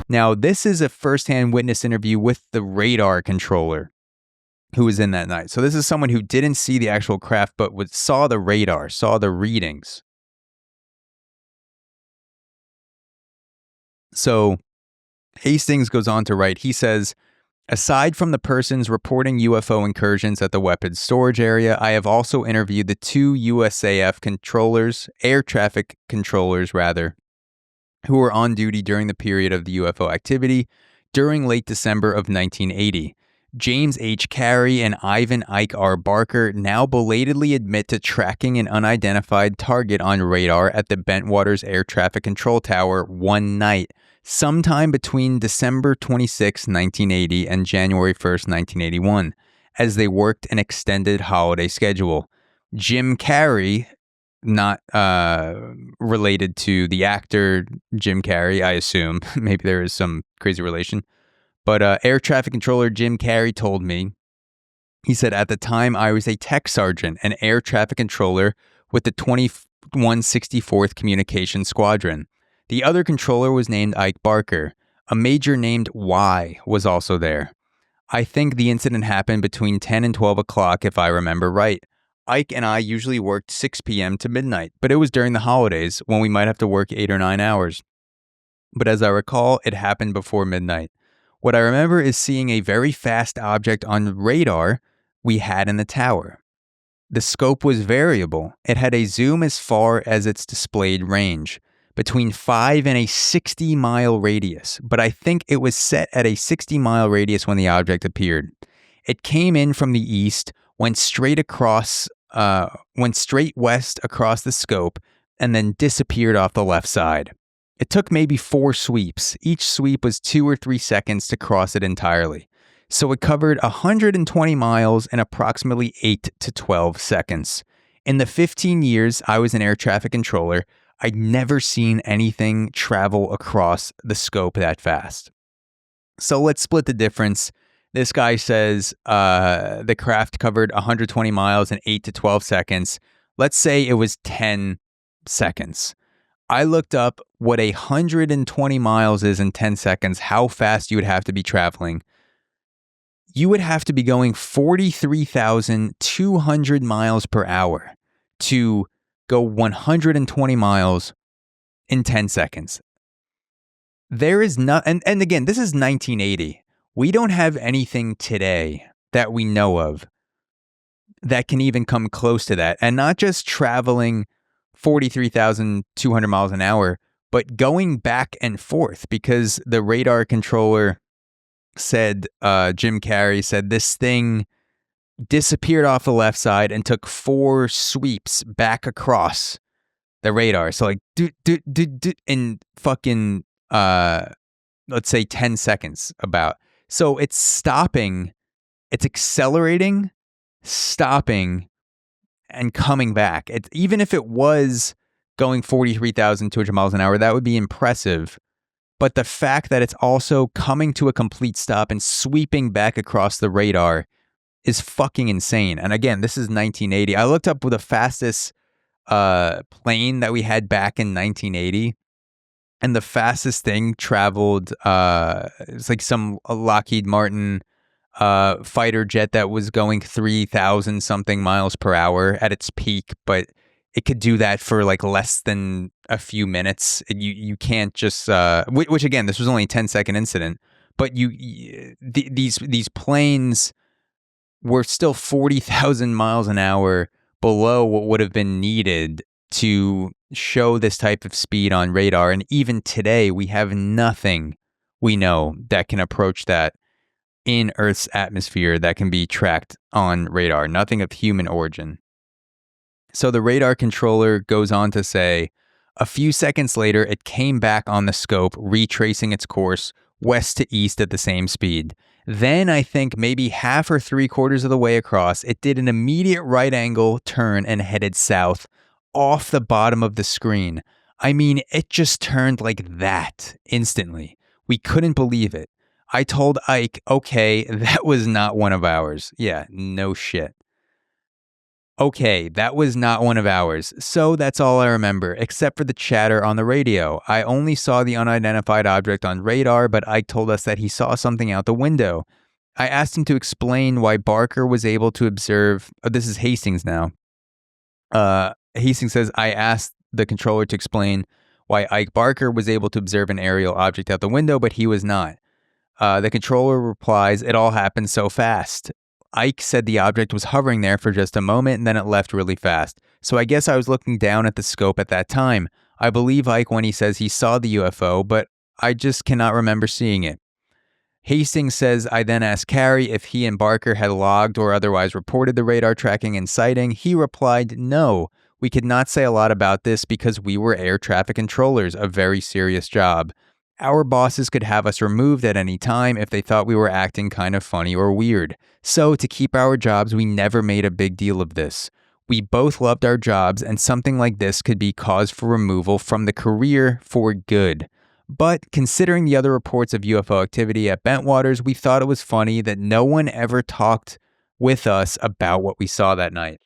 Now, this is a firsthand witness interview with the radar controller who was in that night. So this is someone who didn't see the actual craft, but saw the radar, saw the readings. So Hastings goes on to write, he says, aside from the persons reporting UFO incursions at the weapons storage area, I have also interviewed the two USAF controllers, air traffic controllers rather, who were on duty during the period of the UFO activity during late December of 1980. James H. Carey and Ivan Ike R. Barker now belatedly admit to tracking an unidentified target on radar at the Bentwaters Air Traffic Control Tower one night, sometime between December 26, 1980 and January 1st, 1981, as they worked an extended holiday schedule. Jim Carey, not related to the actor Jim Carrey, I assume. Maybe there is some crazy relation. But air traffic controller Jim Carrey told me, he said, at the time I was a tech sergeant, an air traffic controller with the 2164th Communication Squadron. The other controller was named Ike Barker. A major named Y was also there. I think the incident happened between 10 and 12 o'clock, if I remember right. Ike and I usually worked 6 p.m. to midnight, but it was during the holidays when we might have to work 8 or 9 hours. But as I recall, it happened before midnight. What I remember is seeing a very fast object on radar we had in the tower. The scope was variable. It had a zoom as far as its displayed range, between 5 and a 60-mile radius, but I think it was set at a 60-mile radius when the object appeared. It came in from the east, went straight west across the scope, and then disappeared off the left side. It took maybe 4 sweeps. Each sweep was 2 or 3 seconds to cross it entirely. So it covered 120 miles in approximately 8 to 12 seconds. In the 15 years I was an air traffic controller, I'd never seen anything travel across the scope that fast. So let's split the difference. This guy says the craft covered 120 miles in 8 to 12 seconds. Let's say it was 10 seconds. I looked up what 120 miles is in 10 seconds, how fast you would have to be traveling. You would have to be going 43,200 miles per hour to go 120 miles in 10 seconds. There is not, and again, this is 1980. We don't have anything today that we know of that can even come close to that. And not just traveling 43,200 miles an hour, but going back and forth, because the radar controller said, Jim Carrey said, this thing disappeared off the left side and took 4 sweeps back across the radar. So like, in fucking, let's say 10 seconds about. So it's stopping, it's accelerating, stopping, and coming back. Even if it was going 43,200 miles an hour, that would be impressive. But the fact that it's also coming to a complete stop and sweeping back across the radar is fucking insane. And again, this is 1980. I looked up the fastest plane that we had back in 1980. And the fastest thing traveled, it's like some Lockheed Martin fighter jet that was going 3,000 something miles per hour at its peak, but it could do that for like less than a few minutes. You can't just, which again, this was only a 10-second incident, but these planes were still 40,000 miles an hour below what would have been needed to show this type of speed on radar. And even today, we have nothing we know that can approach that in Earth's atmosphere that can be tracked on radar, nothing of human origin. So the radar controller goes on to say, a few seconds later, it came back on the scope, retracing its course west to east at the same speed. Then I think maybe half or 3/4 of the way across, it did an immediate right angle turn and headed south off the bottom of the screen. I mean, it just turned like that instantly. We couldn't believe it. I told Ike, okay, that was not one of ours. Yeah, no shit. Okay, that was not one of ours, so that's all I remember, except for the chatter on the radio. I only saw the unidentified object on radar, but Ike told us that he saw something out the window. I asked him to explain why Barker was able to observe. Oh, this is Hastings now. Hastings says, I asked the controller to explain why Ike Barker was able to observe an aerial object out the window, but he was not. The controller replies, it all happened so fast. Ike said the object was hovering there for just a moment and then it left really fast. So I guess I was looking down at the scope at that time. I believe Ike when he says he saw the UFO, but I just cannot remember seeing it. Hastings says, I then asked Carey if he and Barker had logged or otherwise reported the radar tracking and sighting. He replied, no, we could not say a lot about this because we were air traffic controllers, a very serious job. Our bosses could have us removed at any time if they thought we were acting kind of funny or weird. So to keep our jobs, we never made a big deal of this. We both loved our jobs, and something like this could be cause for removal from the career for good. But considering the other reports of UFO activity at Bentwaters, we thought it was funny that no one ever talked with us about what we saw that night.